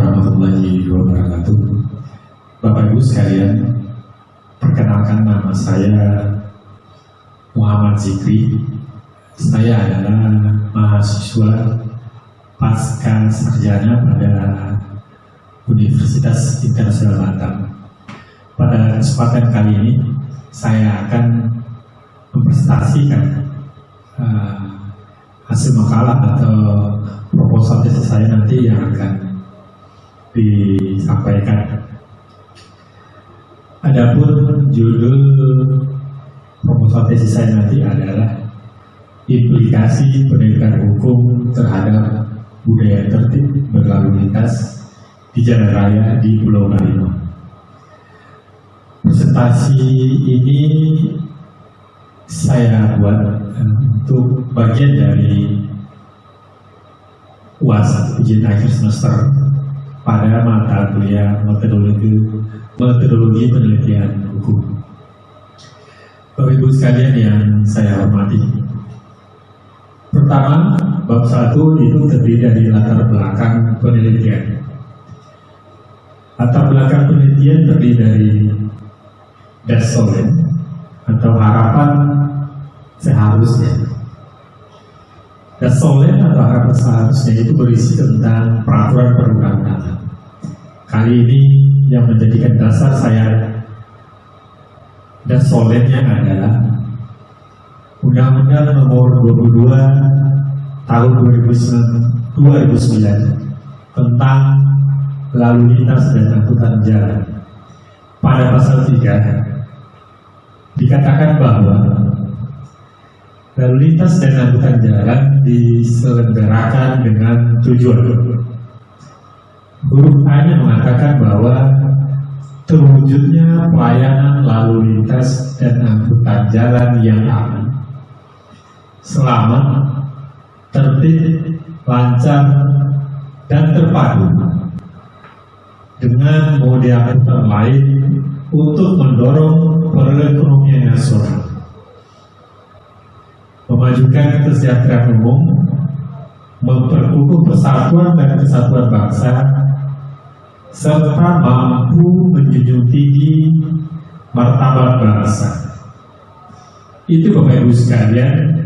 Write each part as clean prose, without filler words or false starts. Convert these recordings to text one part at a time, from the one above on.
warahmatullahi wabarakatuh. Bapak Ibu sekalian, perkenalkan nama saya Muhammad Zikri. Saya adalah mahasiswa pasca sarjana pada Universitas Internasional Batam. Pada kesempatan kali ini, saya akan mempresentasikan hasil makalah atau proposal tesis saya nanti yang akan disampaikan. Adapun judul proposal tesis saya nanti adalah implikasi pendidikan hukum terhadap budaya tertib berlalu lintas di jalan raya di Pulau Marino. Presentasi ini saya buat untuk bagian dari UAS ujian akhir semester pada mata kuliah metodologi penelitian hukum. Bapak Ibu sekalian yang saya hormati, pertama, bab 1 itu terdiri dari latar belakang penelitian. Latar belakang penelitian terdiri dari dassolen atau harapan seharusnya. Dassolen atau harapan seharusnya itu berisi tentang peraturan perundang-undangan. Kali ini yang menjadikan dasar saya dassolennya adalah Undang-Undang Nomor 22 Tahun 2009 tentang lalu lintas dan angkutan jalan. Pada pasal 3 dikatakan bahwa lalu lintas dan angkutan jalan diselenggarakan dengan tujuan. Huruf A-nya mengatakan bahwa terwujudnya pelayanan lalu lintas dan angkutan jalan yang aman, selamat, tertib, lancar, dan terpadu dengan mode angkutan lain untuk mendorong perekonomian nasional, memajukan kesejahteraan umum, memperkukuh persatuan dan kesatuan bangsa, serta mampu menjunjung tinggi martabat bangsa. Itu Bapak Ibu sekalian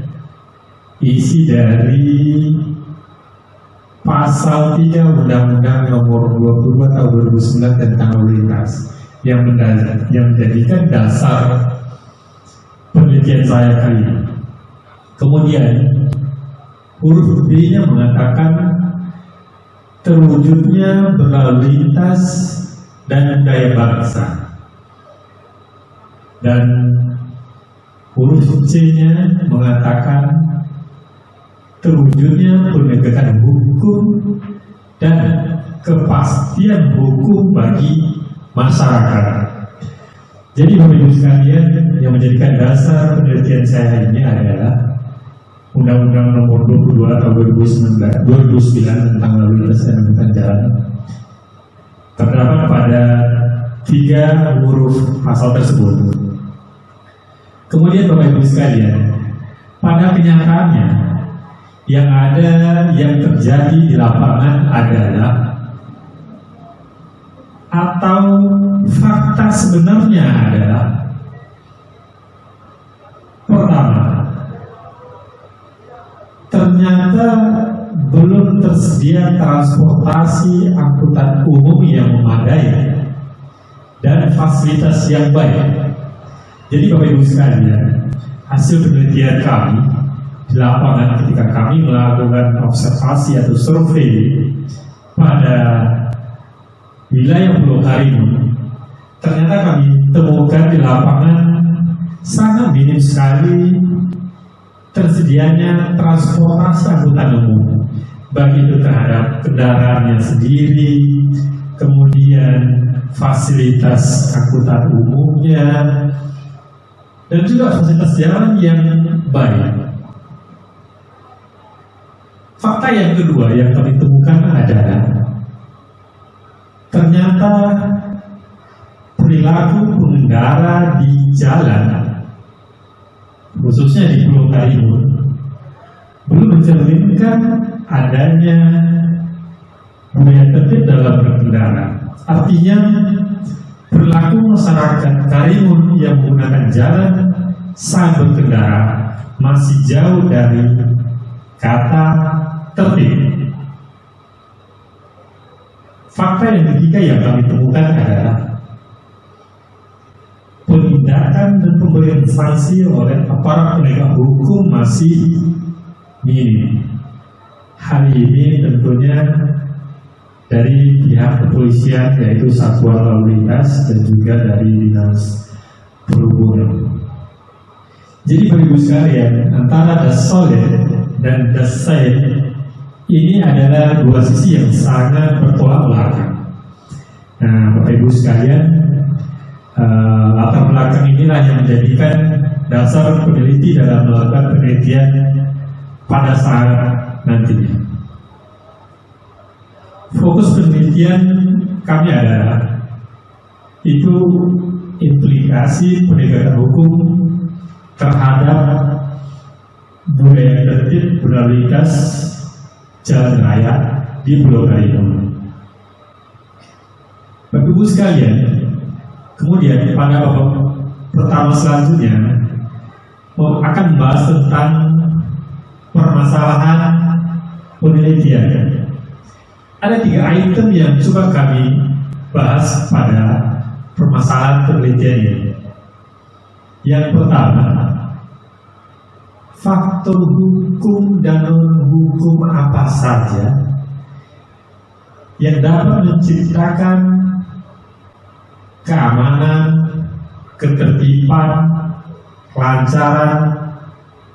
isi dari pasal 3 Undang-Undang Nomor 22 Tahun 2009 tentang lalu lintas yang menjadikan dasar penelitian saya kali ini. Kemudian huruf B-nya mengatakan terwujudnya berlalu lintas dan budaya bangsa, dan huruf C-nya mengatakan terwujudnya penegakan hukum dan kepastian hukum bagi masyarakat. Jadi Bapak Ibu sekalian, yang menjadikan dasar penelitian saya ini adalah Undang-Undang Nomor 22 Tahun 2009 tentang lalu lintas dan angkutan jalan. Terdapat pada 3 huruf pasal tersebut. Kemudian Bapak Ibu sekalian, pada kenyataannya yang terjadi di lapangan adalah, atau fakta sebenarnya adalah, pertama, ternyata belum tersedia transportasi angkutan umum yang memadai dan fasilitas yang baik. Jadi Bapak Ibu sekalian, hasil penelitian kami di lapangan ketika kami melakukan observasi atau survei pada wilayah Pulau Karimun, ternyata kami temukan di lapangan sangat minim sekali tersedianya transportasi angkutan umum, baik itu terhadap kendaraannya sendiri, kemudian fasilitas angkutan umumnya, dan juga fasilitas jalan yang baik. Fakta yang kedua yang kami temukan adalah ternyata perilaku pengendara di jalan, khususnya di Pulau Karimun, belum mencerminkan adanya budaya tertib dalam berkendara. Artinya perilaku masyarakat Karimun yang menggunakan jalan saat berkendara masih jauh dari kata tertib. Fakta yang ketiga yang kami temukan adalah penindakan dan pemberian sanksi oleh aparat penegak hukum masih minim. Hal ini tentunya dari pihak kepolisian, yaitu Satuan Lalu Lintas dan juga dari Dinas Perhubungan. Jadi Bapak Ibu sekalian, antara the solid dan the side ini adalah dua sisi yang sangat bertolak belakang. Nah, Bapak Ibu sekalian, latar belakang inilah yang menjadikan dasar peneliti dalam melakukan penelitian pada saat nantinya. Fokus penelitian kami adalah itu implikasi penegakan hukum terhadap budaya tertib berlalu lintas jalan raya di Pulau Karimun. Bapak Ibu sekalian, kemudian pada babak pertama selanjutnya akan membahas tentang permasalahan penelitian. Ada 3 item yang coba kami bahas pada permasalahan penelitian ini. Yang pertama, faktor hukum dan non-hukum apa saja yang dapat menciptakan keamanan, ketertiban, kelancaran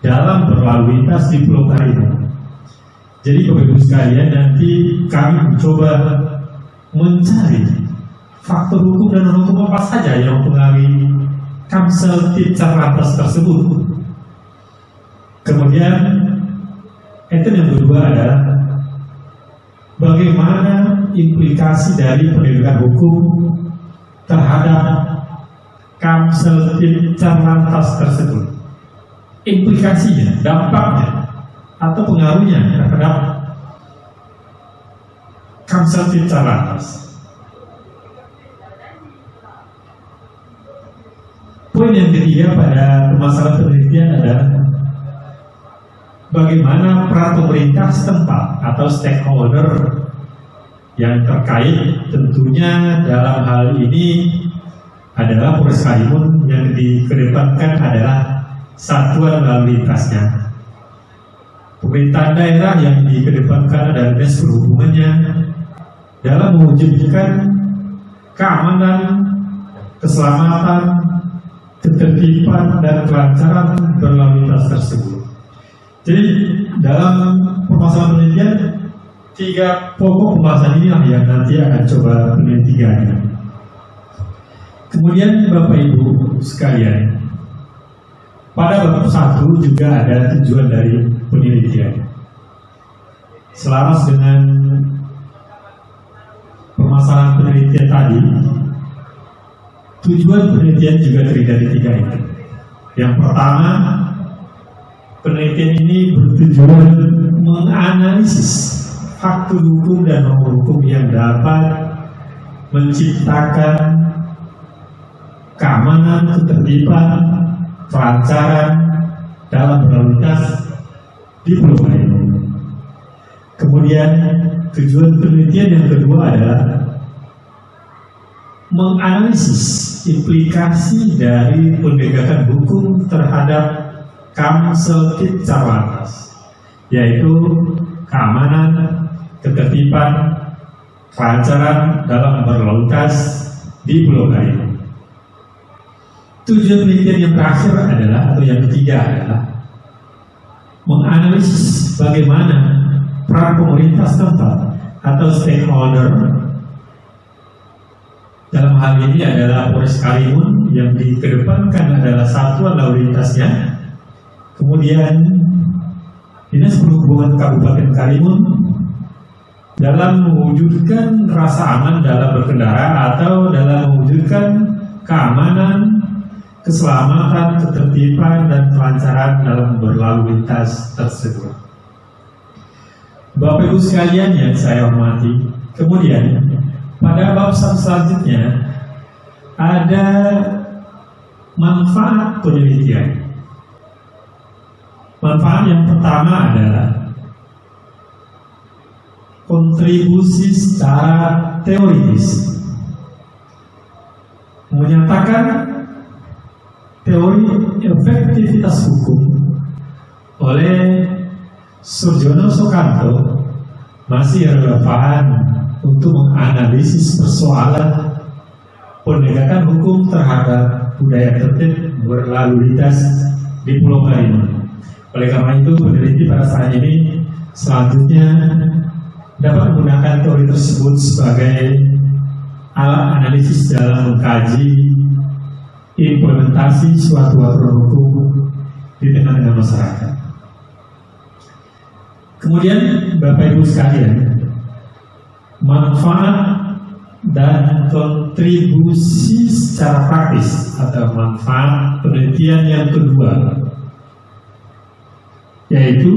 dalam berlalu lintas di Pulau Karimun. Jadi Bapak Ibu sekalian, nanti kami mencoba mencari faktor hukum dan non-hukum apa saja yang mempengaruhi Kamseltip Carlantas tersebut. Kemudian item yang kedua adalah bagaimana implikasi dari penegakan hukum terhadap Kamseltip Carlantas tersebut. Implikasinya, dampaknya atau pengaruhnya terhadap Kamseltip Carlantas. Poin yang ketiga pada permasalahan penelitian adalah bagaimana peran pemerintah setempat atau stakeholder yang terkait. Tentunya dalam hal ini adalah Polres Karimun, yang dikedepankan adalah satuan lalu lintasnya. Pemerintah daerah yang dikedepankan adalah Dinas Perhubungannya dalam mewujudkan keamanan, keselamatan, ketertiban dan kelancaran berlalu lintas tersebut. Jadi dalam permasalahan penelitian, 3 pokok pembahasan inilah yang nanti akan coba penelitiannya. Kemudian Bapak Ibu sekalian, pada bab 1 juga ada tujuan dari penelitian. Selaras dengan permasalahan penelitian tadi, tujuan penelitian juga terdiri dari 3 itu. Yang pertama, penelitian ini bertujuan menganalisis faktor hukum dan norma hukum yang dapat menciptakan keamanan, ketertiban, kelancaran dalam berlalu lintas di Pulau Karimun. Kemudian tujuan penelitian yang kedua adalah menganalisis implikasi dari penegakan hukum terhadap Kamseltip Carlantas, yaitu keamanan, ketertiban, kelancaran dalam berlalu lintas di Pulau Karimun. Tujuan penelitian yang terakhir adalah, atau yang ketiga adalah menganalisis bagaimana peran pemerintah setempat atau stakeholder. Dalam hal ini adalah Polres Karimun, yang dikedepankan adalah satuan lalu lintasnya. Kemudian Dinas Perhubungan Kabupaten Karimun dalam mewujudkan rasa aman dalam berkendara atau dalam mewujudkan keamanan, keselamatan, ketertiban, dan kelancaran dalam berlalu lintas tersebut. Bapak Ibu sekalian yang saya hormati, Kemudian pada bab selanjutnya ada manfaat penelitian. Manfaat yang pertama adalah kontribusi secara teoritis, menyatakan teori efektivitas hukum oleh Surjono Soekarno masih relevan untuk menganalisis persoalan penegakan hukum terhadap budaya tertib berlalu lintas di Pulau Karimun. Oleh karena itu, peneliti pada saat ini selanjutnya dapat menggunakan teori tersebut sebagai alat analisis dalam mengkaji implementasi suatu aturan hukum di tengah-tengah masyarakat. Kemudian, Bapak Ibu sekalian, manfaat dan kontribusi secara praktis atau manfaat penelitian yang kedua, yaitu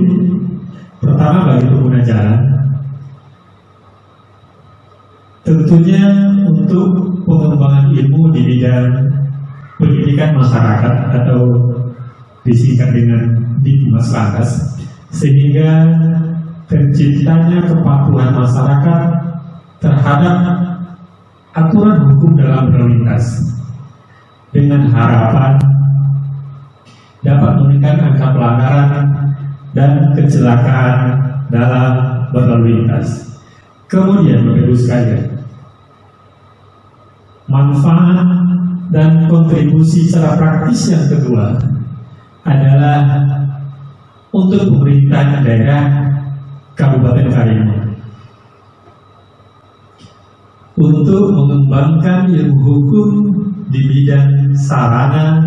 pertama bagi pengguna jalan, tentunya untuk pengembangan ilmu di bidang pendidikan masyarakat atau disingkat dengan Dikmas Lantas, sehingga terciptanya kepatuhan masyarakat terhadap aturan hukum dalam berlalu lintas, dengan harapan dapat menekan angka pelanggaran dan kecelakaan dalam berlalu lintas. Kemudian, Bapak Ibu sekalian, manfaat dan kontribusi secara praktis yang kedua adalah untuk pemerintah daerah Kabupaten Karimun untuk mengembangkan ilmu hukum di bidang sarana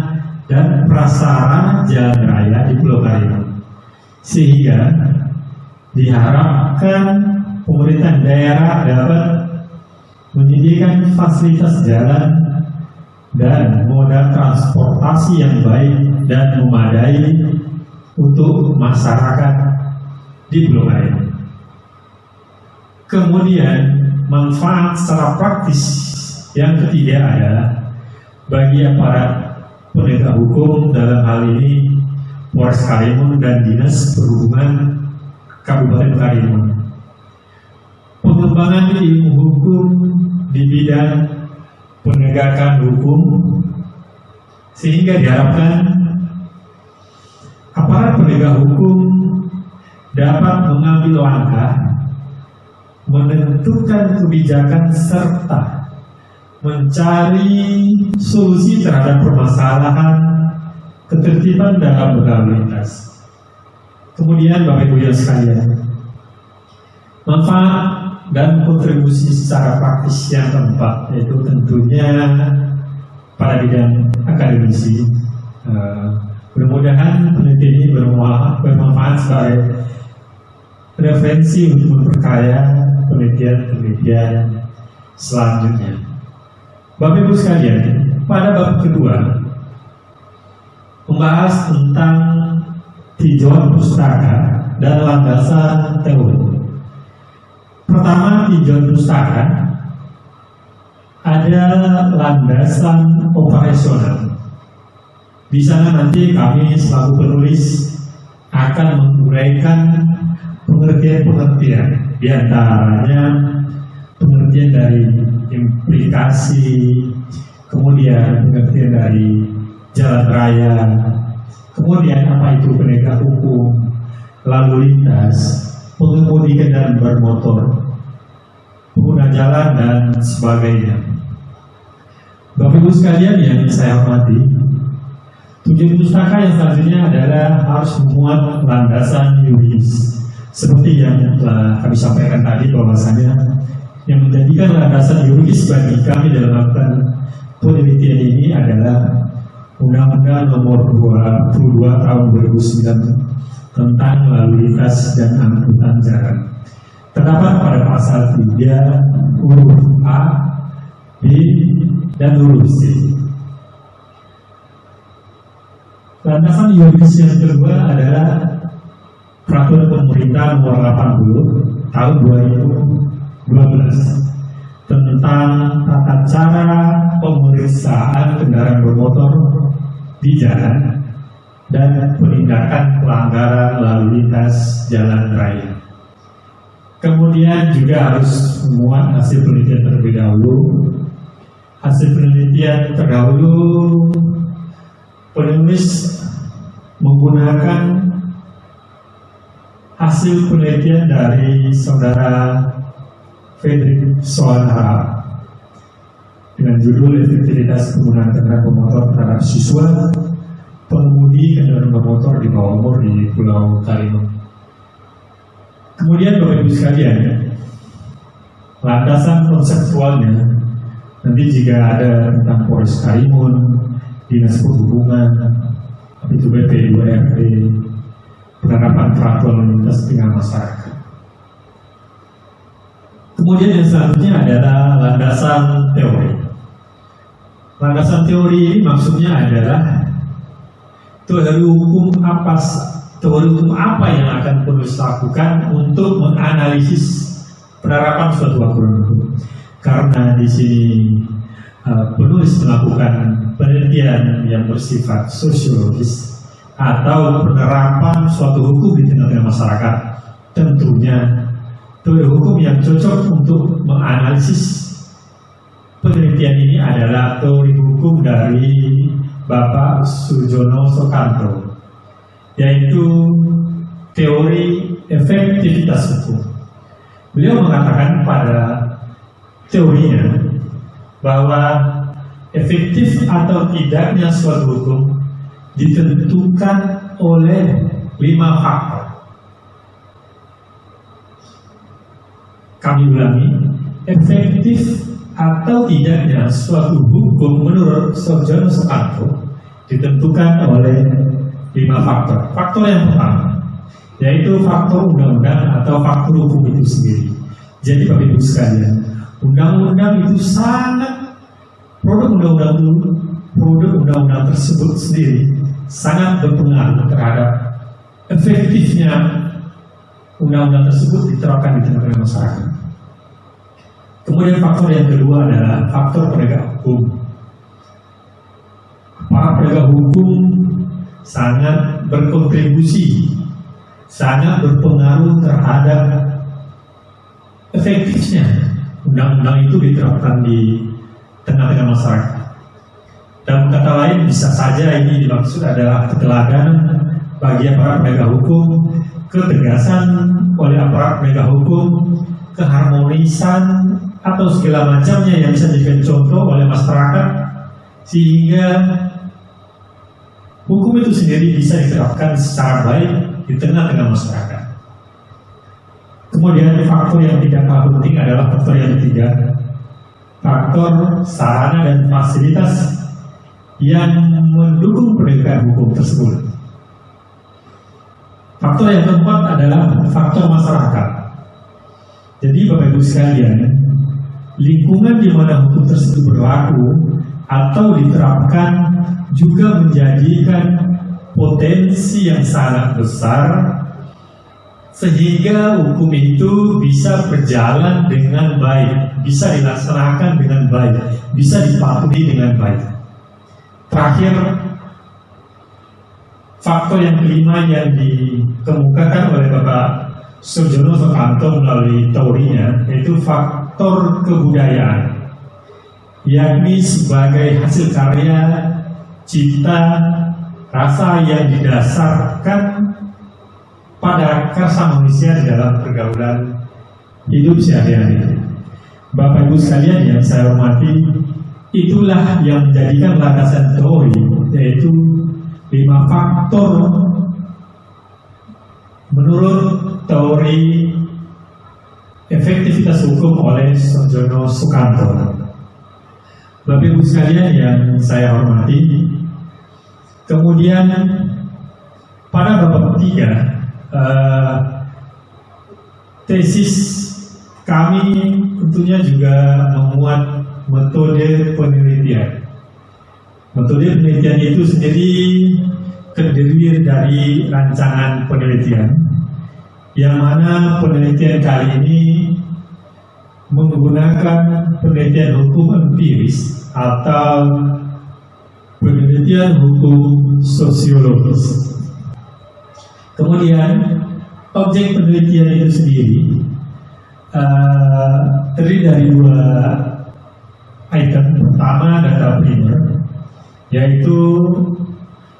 dan prasarana jalan raya di Pulau Karimun, sehingga diharapkan pemerintah daerah dapat menyediakan fasilitas jalan dan moda transportasi yang baik dan memadai untuk masyarakat di Pulau Karimun. Kemudian manfaat secara praktis yang ketiga adalah bagi aparat penegak hukum, dalam hal ini Polres Karimun dan Dinas Perhubungan Kabupaten Karimun, pengembangan ilmu hukum di bidang penegakan hukum, sehingga diharapkan aparat penegak hukum dapat mengambil langkah menentukan kebijakan serta mencari solusi terhadap permasalahan ketertiban dalam berlalu lintas. Kemudian, Bapak Ibu yang sekalian, manfaat dan kontribusi secara praktis yang keempat, yaitu tentunya pada bidang akademisi. Mudah-mudahan penelitian ini bermanfaat sebagai referensi untuk memperkaya penelitian selanjutnya. Bapak Ibu sekalian, pada bab kedua membahas tentang tinjauan pustaka dan landasan teori. Pertama, tinjauan pustaka ada landasan operasional. Di sana nanti kami selaku penulis akan menguraikan pengertian-pengertian, di antaranya pengertian dari implikasi, kemudian pengertian dari jalan raya, kemudian apa itu penegak hukum, lalu lintas, pengemudi kendaraan bermotor, pengguna jalan, dan sebagainya. Bapak Ibu sekalian yang saya hormati, tujuan pustaka yang selanjutnya adalah harus memuat landasan yuridis. Seperti yang telah kami sampaikan tadi, bahwasanya yang menjadikan landasan yuridis bagi kami dalam melakukan penelitian ini adalah Undang-Undang Nomor 22 Tahun 2009 tentang lalu lintas dan angkutan jalan. Terdapat pada pasal 3 huruf A, B, dan huruf C. Landasan yuridis yang kedua adalah Peraturan Pemerintah Nomor 80 Tahun 2015 tentang tata cara pemeriksaan kendaraan bermotor di jalan dan penindakan pelanggaran lalu lintas jalan raya. Kemudian juga harus memuat hasil penelitian terlebih dahulu. Hasil penelitian terdahulu penulis menggunakan hasil penelitian dari saudara Fredrik Soanhardt dengan judul efektivitas penggunaan kendaraan bermotor terhadap siswa pengemudi kendaraan bermotor di bawah umur di Pulau Karimun. Kemudian Bapak Ibu sekalian, landasan konseptualnya nanti jika ada tentang Polres Karimun, Dinas Perhubungan, itu BP 2RT, penerapan peraturan lalu lintas dengan masyarakat. Kemudian yang selanjutnya adalah landasan teori. Landasan teori ini maksudnya adalah teori hukum apa yang akan penulis lakukan untuk menganalisis penerapan suatu aturan hukum. Karena di sini penulis melakukan penelitian yang bersifat sosiologis atau penerapan suatu hukum di tengah-tengah masyarakat, tentunya teori hukum yang cocok untuk menganalisis penelitian ini adalah teori hukum dari Bapak Sujono Soekanto, yaitu teori efektivitas hukum. Beliau mengatakan pada teorinya bahwa efektif atau tidaknya suatu hukum ditentukan oleh 5 faktor. Kami ulangi, efektif atau tidaknya suatu hukum menurut Sujono Soekanto ditentukan oleh 5 faktor. Faktor yang pertama yaitu faktor undang-undang atau faktor hukum itu sendiri. Jadi Bapak Ibu sekalian, undang-undang itu sangat, produk undang-undang tersebut sendiri sangat berpengaruh terhadap efektifnya undang-undang tersebut diterapkan di tengah-tengah masyarakat. Kemudian faktor yang kedua adalah faktor penegak hukum. Para penegak hukum sangat berkontribusi, sangat berpengaruh terhadap efektifnya undang-undang itu diterapkan di tengah-tengah masyarakat. Dalam kata lain, bisa saja ini dimaksud adalah keteladanan bagi aparat penegak hukum, ketegasan oleh aparat penegak hukum, keharmonisan atau segala macamnya yang bisa dijadikan contoh oleh masyarakat, sehingga hukum itu sendiri bisa diterapkan secara baik di tengah-tengah masyarakat. Kemudian faktor yang tidak kalah penting adalah faktor yang ketiga, faktor sarana dan fasilitas yang mendukung penegakan hukum tersebut. Faktor yang keempat adalah faktor masyarakat. Jadi Bapak Ibu sekalian, lingkungan di mana hukum tersebut berlaku atau diterapkan juga menjadikan potensi yang sangat besar sehingga hukum itu bisa berjalan dengan baik, bisa dilaksanakan dengan baik, bisa dipatuhi dengan baik. Terakhir, faktor yang kelima yang dikemukakan oleh Bapak Sujono Soekanto melalui teorinya yaitu faktor kebudayaan, yakni sebagai hasil karya cipta rasa yang didasarkan pada rasa manusia di dalam pergaulan hidup sehari-hari. Bapak Ibu sekalian yang saya hormati, itulah yang menjadikan landasan teori, yaitu 5 faktor menurut teori efektivitas hukum oleh Sujono Soekanto. Bapak Ibu sekalian yang saya hormati, kemudian pada bab 3 tesis kami tentunya juga memuat metode penelitian. Metode penelitian itu sendiri terdiri dari rancangan penelitian, yang mana penelitian kali ini menggunakan penelitian hukum empiris atau penelitian hukum sosiologis. Kemudian objek penelitian itu sendiri terdiri dari dua item. Pertama, data primer, yaitu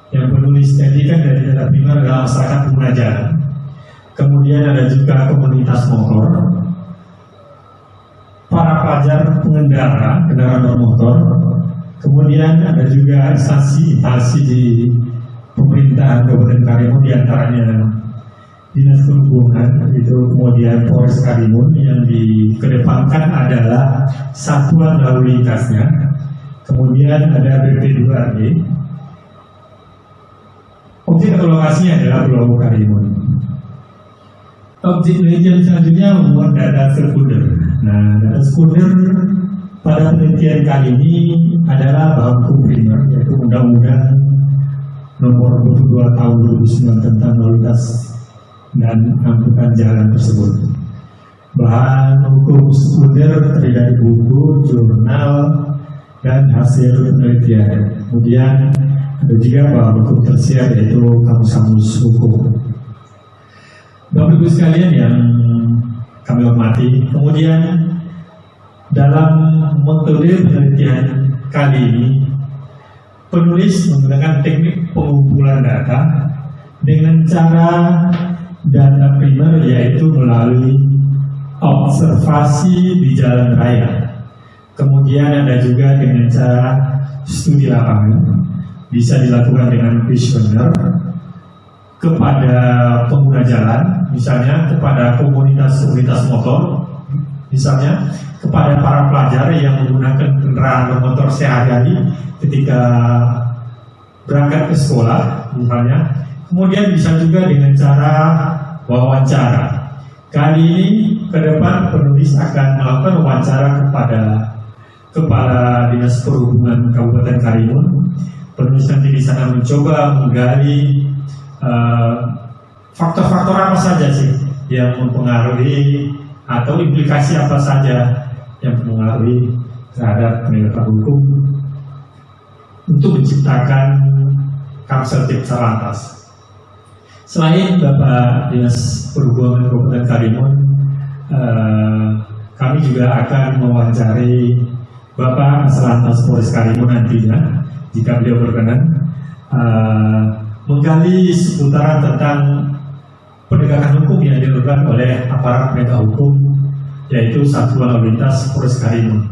yang penulis jadikan dari data primer adalah masyarakat pengguna jalan. Kemudian ada juga komunitas motor, para pelajar pengendara kendaraan bermotor. Kemudian ada juga instansi di pemerintahan Kabupaten Karimun, diantaranya Dinas Perhubungan, itu kemudian Polres Karimun. Yang dikedepankan adalah satuan lalu lintasnya. Kemudian ada BP2AD. Objek atau lokasinya adalah Pulau Karimun. Objek penelitian selanjutnya membuat data sekunder. Nah, data sekunder pada penelitian kali ini adalah bahan hukum primer, yaitu Undang-Undang Nomor 22 Tahun 2009 tentang lalu lintas dan angkutan jalan tersebut. Bahan hukum sekunder terdiri dari buku, jurnal, dan hasil penelitian. Kemudian ada juga bahan hukum tersier, yaitu kamus-kamus hukum. Bapak Ibu sekalian yang kami hormati, kemudian dalam metode penelitian kali ini, penulis menggunakan teknik pengumpulan data dengan cara data primer, yaitu melalui observasi di jalan raya. Kemudian ada juga dengan cara studi lapangan, bisa dilakukan dengan kuesioner kepada pengguna jalan, misalnya kepada komunitas motor, misalnya kepada para pelajar yang menggunakan kendaraan bermotor sehari-hari ketika berangkat ke sekolah, misalnya. Kemudian bisa juga dengan cara wawancara. Kali ini ke depan penulis akan melakukan wawancara kepada Kepala Dinas Perhubungan Kabupaten Karimun. Penulis nanti di sana mencoba menggali faktor-faktor apa saja sih yang mempengaruhi atau implikasi apa saja yang mempengaruhi terhadap penegakan hukum untuk menciptakan Kamsel Cipta Lantas. Selain Bapak Dinas Perhubungan Kabupaten Karimun, kami juga akan mewawancari Bapak Kaslantas Polres Karimun nantinya, jika beliau berkenan, menggali seputaran tentang penegakan hukum yang dilakukan oleh aparat penegak hukum, yaitu Satuan Lalu Lintas Polres Karimun.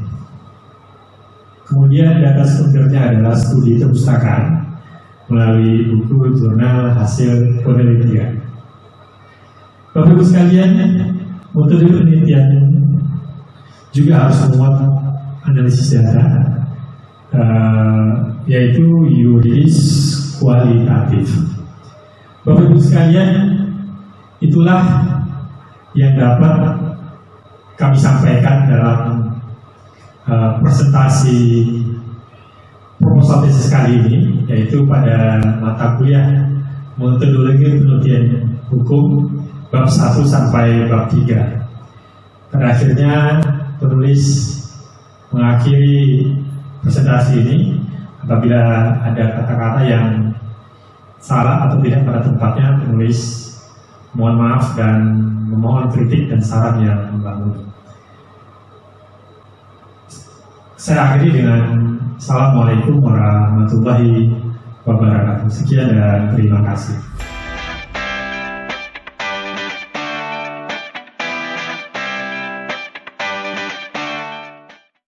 Kemudian data sekundernya adalah studi perpustakaan melalui buku, jurnal, hasil penelitian. Bapak Ibu sekalian, metode penelitian juga harus memuat analisis data, yaitu yuridis kualitatif. Bapak Ibu sekalian, itulah yang dapat kami sampaikan dalam presentasi proposal tesis kali ini, yaitu pada mata kuliah metodologi penelitian hukum bab 1 sampai bab 3. Pada akhirnya penulis mengakhiri presentasi ini. Apabila ada kata-kata yang salah atau tidak pada tempatnya, penulis mohon maaf dan memohon kritik dan saran yang membangun. Saya akhiri dengan Assalamualaikum warahmatullahi wabarakatuh. Sekian dan terima kasih.